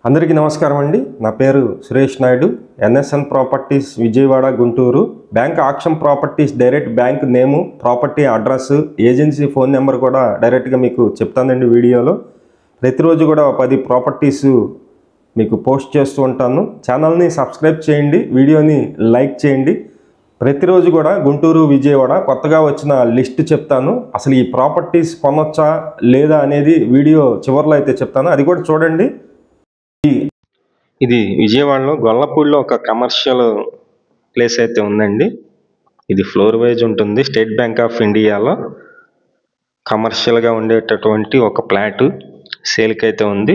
అందరికీ నమస్కారం అండి. నా పేరు Suresh Naidu. NSN properties Vijayawada Guntur. Bank auction properties direct bank name, property address, agency phone number కూడా డైరెక్ట్గా మీకు చెప్తానండి వీడియోలో. ప్రతిరోజు కూడా 10 ప్రాపర్టీస్ మీకు పోస్ట్ చేస్తూ ఉంటాను. ఛానల్ని సబ్స్క్రైబ్ చేయండి, వీడియోని లైక్ చేయండి. ప్రతిరోజు కూడా గుంటూరు విజయవాడ కొత్తగా వచ్చిన లిస్ట్ చెప్తాను. అసలు ఈ ప్రాపర్టీస్ కొనొచ్చా లేదా అనేది వీడియో చివరిలో అయితే చెప్తాను, అది కూడా చూడండి. ఇది విజయవాడలో గొల్లపూడిలో ఒక కమర్షియల్ ప్లేస్ అయితే ఉందండి. ఇది ఫ్లోర్ వైజ్ ఉంటుంది. స్టేట్ బ్యాంక్ ఆఫ్ ఇండియాలో కమర్షియల్గా ఉండేటటువంటి ఒక ఫ్లాట్ సేల్కి అయితే ఉంది.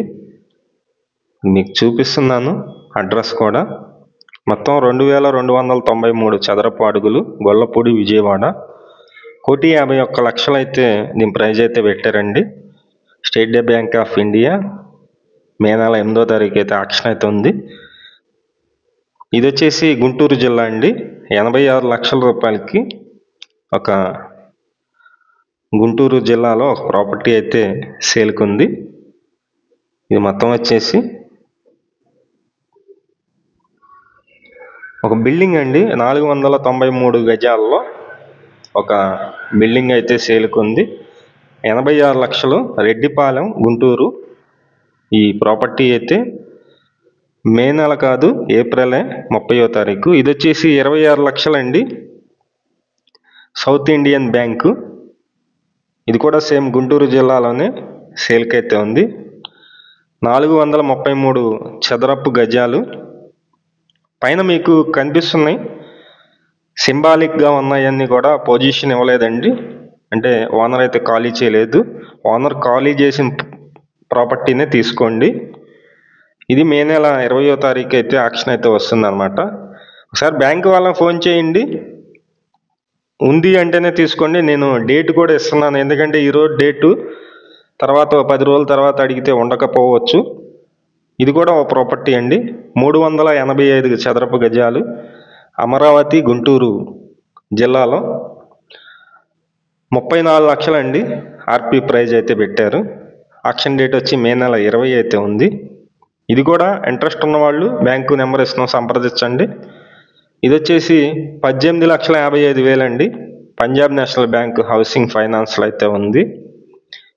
మీకు చూపిస్తున్నాను అడ్రస్ కూడా. మొత్తం 2293 చదరపు అడుగులు, గొల్లపూడి విజయవాడ. 1,51,00,000 అయితే దీని ప్రైజ్ అయితే పెట్టారండి. స్టేట్ బ్యాంక్ ఆఫ్ ఇండియా మే నెల 8వ తారీఖు అయితే ఆక్షన్ అయితే ఉంది. ఇది వచ్చేసి గుంటూరు జిల్లా అండి. 86 లక్షల రూపాయలకి ఒక గుంటూరు జిల్లాలో ఒక ప్రాపర్టీ అయితే సేల్కి ఉంది. ఇది మొత్తం వచ్చేసి ఒక బిల్డింగ్ అండి. 493 గజాల్లో ఒక బిల్డింగ్ అయితే సేల్కి ఉంది. 86 లక్షలు, రెడ్డిపాలెం, గుంటూరు. ఈ ప్రాపర్టీ అయితే మే నెల కాదు, ఏప్రిలే 30వ తారీఖు. ఇది వచ్చేసి 26 లక్షలండి. South Indian bank. ఇది కూడా సేమ్ గుంటూరు జిల్లాలోనే సేల్కి అయితే ఉంది. 433 చదరపు గజాలు. పైన మీకు కనిపిస్తున్నాయి సింబాలిక్గా ఉన్నాయన్నీ కూడా పొజిషన్ ఇవ్వలేదండి. అంటే ఓనర్ అయితే ఖాళీ చేయలేదు. ఓనర్ ఖాళీ చేసిన ప్రాపర్టీనే తీసుకోండి. ఇది మే నెల 20వ తారీఖు అయితే ఆక్షన్ అయితే వస్తుంది అనమాట. ఒకసారి బ్యాంక్ వాళ్ళని ఫోన్ చేయండి. ఉంది అంటేనే తీసుకోండి. నేను డేట్ కూడా ఇస్తున్నాను, ఎందుకంటే ఈరోజు డేటు, తర్వాత 10 రోజుల తర్వాత అడిగితే ఉండకపోవచ్చు. ఇది కూడా ఒక ప్రాపర్టీ అండి. 385 చదరపు గజాలు, అమరావతి, గుంటూరు జిల్లాలో. 34 లక్షలండి ఆర్పి ప్రైజ్ అయితే పెట్టారు. ఆక్షన్ డేట్ వచ్చి మే నెల 20 అయితే ఉంది. ఇది కూడా ఇంట్రెస్ట్ ఉన్నవాళ్ళు బ్యాంకు నెంబర్ ఇస్తున్నాం, సంప్రదించండి. ఇది వచ్చేసి 18,55,000 అండి. పంజాబ్ నేషనల్ బ్యాంక్ హౌసింగ్ ఫైనాన్స్లో అయితే ఉంది.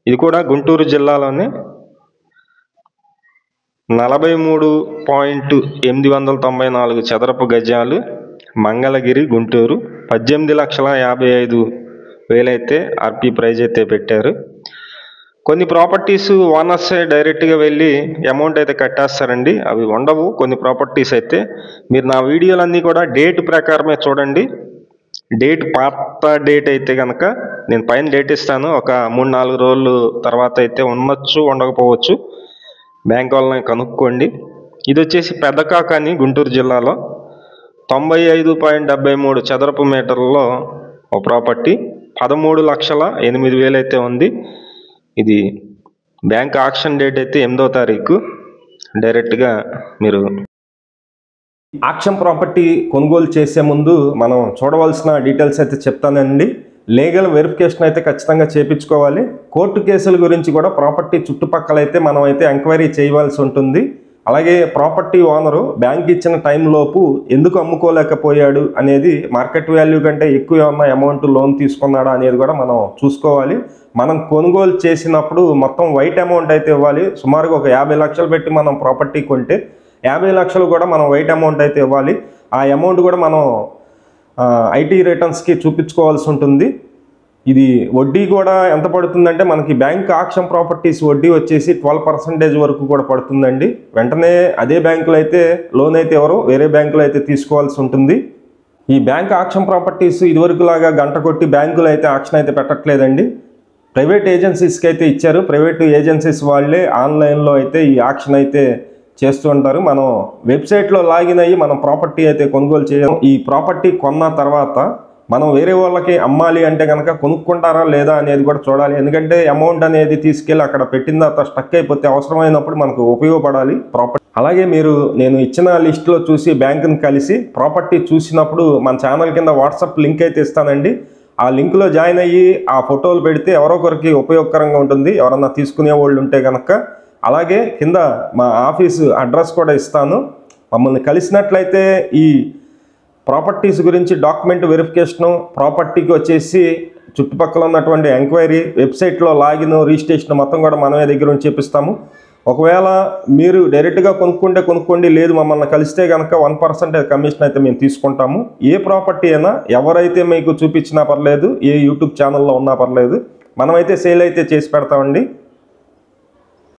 ఇది కూడా గుంటూరు జిల్లాలోనే 43.894 చదరపు గజాలు, మంగళగిరి, గుంటూరు. 18,55,000 అయితే ఆర్పి ప్రైజ్ అయితే పెట్టారు. కొన్ని ప్రాపర్టీస్ ఓనర్సే డైరెక్ట్గా వెళ్ళి అమౌంట్ అయితే కట్టేస్తారండి, అవి ఉండవు. కొన్ని ప్రాపర్టీస్ అయితే మీరు నా వీడియోలన్నీ కూడా డేట్ ప్రకారమే చూడండి. డేట్ పాత డేట్ అయితే కనుక నేను పైన డేట్ ఇస్తాను. ఒక 3-4 రోజులు తర్వాత అయితే ఉండొచ్చు, ఉండకపోవచ్చు. బ్యాంక్ వాళ్ళని కనుక్కోండి. ఇది వచ్చేసి పెద్దకాకాని, గుంటూరు జిల్లాలో 95.73 చదరపు మీటర్లలో ఒక ప్రాపర్టీ. 13,08,000 అయితే ఉంది. ఇది బ్యాంక్ ఆక్షన్ డేట్ అయితే 8వ తారీఖు. డైరెక్ట్గా మీరు ఆక్షన్ ప్రాపర్టీ కొనుగోలు చేసే ముందు మనం చూడవలసిన డీటెయిల్స్ అయితే చెప్తానండి. లీగల్ వెరిఫికేషన్ అయితే ఖచ్చితంగా చేయించుకోవాలి. కోర్టు కేసుల గురించి కూడా ప్రాపర్టీ చుట్టుపక్కల అయితే మనం అయితే ఎంక్వైరీ చేయవలసి ఉంటుంది. అలాగే ప్రాపర్టీ ఓనరు బ్యాంక్ ఇచ్చిన టైంలోపు ఎందుకు అమ్ముకోలేకపోయాడు అనేది, మార్కెట్ వాల్యూ కంటే ఎక్కువ ఏమన్నా అమౌంట్ లోన్ తీసుకున్నాడా అనేది కూడా మనం చూసుకోవాలి. మనం కొనుగోలు చేసినప్పుడు మొత్తం వైట్ అమౌంట్ అయితే ఇవ్వాలి. సుమారుగా ఒక 50 లక్షలు పెట్టి మనం ప్రాపర్టీ కొంటే 50 లక్షలు కూడా మనం వైట్ అమౌంట్ అయితే ఇవ్వాలి. ఆ అమౌంట్ కూడా మనం ఐటీ రిటర్న్స్కి చూపించుకోవాల్సి ఉంటుంది. ఇది వడ్డీ కూడా ఎంత పడుతుందంటే, మనకి బ్యాంక్ ఆక్షన్ ప్రాపర్టీస్ వడ్డీ వచ్చేసి 12% వరకు కూడా పడుతుందండి. వెంటనే అదే బ్యాంకులో అయితే లోన్ అయితే ఎవరు, వేరే బ్యాంకులో అయితే తీసుకోవాల్సి ఉంటుంది. ఈ బ్యాంక్ ఆక్షన్ ప్రాపర్టీస్ ఇదివరకు లాగా గంట కొట్టి బ్యాంకులో అయితే ఆక్షన్ అయితే పెట్టట్లేదండి. ప్రైవేట్ ఏజెన్సీస్కి అయితే ఇచ్చారు. ప్రైవేట్ ఏజెన్సీస్ వాళ్ళే ఆన్లైన్లో అయితే ఈ ఆక్షన్ అయితే చేస్తూ ఉంటారు. మనం వెబ్సైట్లో లాగిన్ అయ్యి మనం ప్రాపర్టీ అయితే కొనుగోలు చేయడం. ఈ ప్రాపర్టీ కొన్న తర్వాత మనం వేరే వాళ్ళకి అమ్మాలి అంటే కనుక కొనుక్కుంటారా లేదా అనేది కూడా చూడాలి. ఎందుకంటే అమౌంట్ అనేది తీసుకెళ్ళి అక్కడ పెట్టిన తర్వాత స్టక్ అయిపోతే అవసరమైనప్పుడు మనకు ఉపయోగపడాలి ప్రాపర్టీ. అలాగే మీరు నేను ఇచ్చిన లిస్టులో చూసి బ్యాంకుని కలిసి ప్రాపర్టీ చూసినప్పుడు మన ఛానల్ కింద వాట్సాప్ లింక్ అయితే ఇస్తానండి. ఆ లింక్లో జాయిన్ అయ్యి ఆ ఫోటోలు పెడితే ఎవరో ఒకరికి ఉపయోగకరంగా ఉంటుంది. ఎవరన్నా తీసుకునే వాళ్ళు ఉంటే కనుక అలాగే కింద మా ఆఫీసు అడ్రస్ కూడా ఇస్తాను. మమ్మల్ని కలిసినట్లయితే ఈ ప్రాపర్టీస్ గురించి డాక్యుమెంట్ వెరిఫికేషను, ప్రాపర్టీకి వచ్చేసి చుట్టుపక్కల ఉన్నటువంటి ఎంక్వైరీ, వెబ్సైట్లో లాగిన్, రిజిస్ట్రేషన్ మొత్తం కూడా మనమే దగ్గర నుంచి చేపిస్తాము. ఒకవేళ మీరు డైరెక్ట్గా కొనుక్కోండి, లేదు మమ్మల్ని కలిస్తే కనుక 1% కమిషన్ అయితే మేము తీసుకుంటాము. ఏ ప్రాపర్టీ అయినా ఎవరైతే మీకు చూపించినా పర్లేదు, ఏ యూట్యూబ్ ఛానల్లో ఉన్నా పర్లేదు, మనమైతే సేల్ అయితే చేసి పెడతామండి.